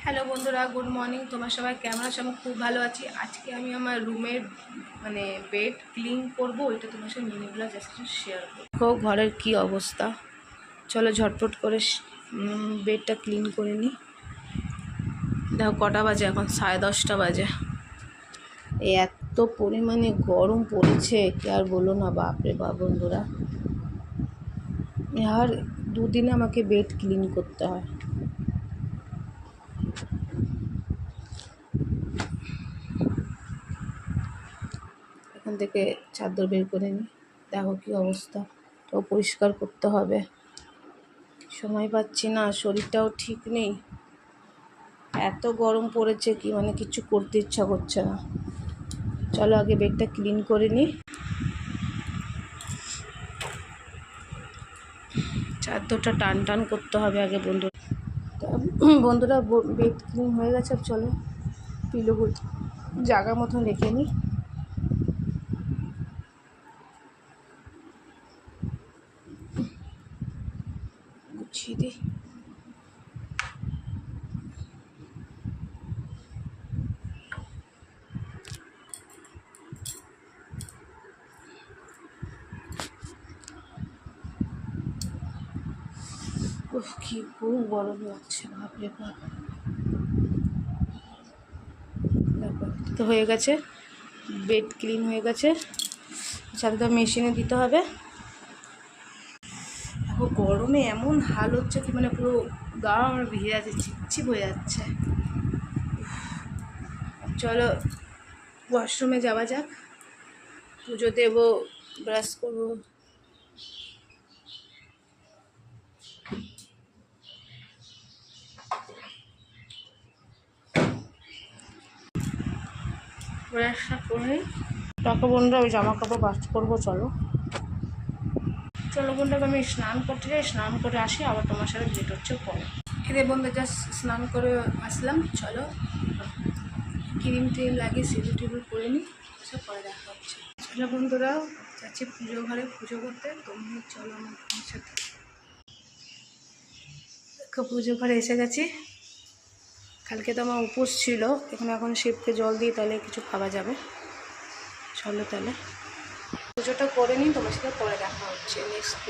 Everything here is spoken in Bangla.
হ্যালো বন্ধুরা, গুড মর্নিং। তোমার সবাই কেমন আছো? আমি খুব ভালো আছি। আজকে আমি আমার রুমের বেড ক্লিন করব, ওইটা তোমার সাথে মিনি ব্লগ জাস্ট শেয়ার করবো। ঘরের কি অবস্থা, চলো ঝটপট করে বেডটা ক্লিন করে নিই। দেখো কটা বাজে, এখন 10:30 বাজে। এত পরিমাণে গরম পড়েছে কি আর বলো না, বাপরে বাপ বন্ধুরা। আর দুদিনে আমাকে বেড ক্লিন করতে হয়। এখান থেকে চাদর বের করে নিই। দেখো কি অবস্থা, তো পরিষ্কার করতে হবে। সময় পাচ্ছি না, শরীরটাও ঠিক নেই। এত গরম পড়েছে কি কিছু করতে ইচ্ছা করছে না। চলো আগে বেডটা ক্লিন করে নিই। চাদরটা টান টান করতে হবে আগে বন্ধুরা। বেড ক্লিন হয়ে গেছে, চলো পিলোগুলো জায়গা মতন রেখে নিই। গুছিয়ে দিই। কি খুব গরম লাগছে, বাপরে বাপ। তো হয়ে গেছে, বেড ক্লিন হয়ে গেছে। চাদরটা মেশিনে দিতে হবে। দেখো গরমে এমন হাল হচ্ছে কি পুরো গা আমার ভিজে যাচ্ছে, চিপচিপ হয়ে যাচ্ছে। চলো ওয়াশরুমে যাওয়া যাক, পুজো দেবো, ব্রাশ করবো। ব্রাশটা করে টাকা বন্ধুরা, ওই জামা কাপড় বাস করবো। চলো বন্ধুরা, আমি স্নান করতে যাই, স্নান করে আসি, আবার তোমার সাথে ভেট হচ্ছে পরে। এরে বন্ধু, জাস্ট স্নান করে আসলাম। চলো ক্রিম ট্রিম লাগিয়ে সিঁদুর টিদুর করে নিই, সব পরে দেখা হচ্ছে। চলো বন্ধুরা, যাচ্ছি পুজো ঘরে পুজো করতে। তুমি চলো আমার সাথে। পুজো ঘরে এসে গেছি। কালকে তো আমার উপোস ছিল, এখন শিবকে জল দিই, তাহলে কিছু খাওয়া যাবে। চলো তাহলে পুজোটা করে নিই, তোমার সাথে পরে দেখা হচ্ছে নেক্সট।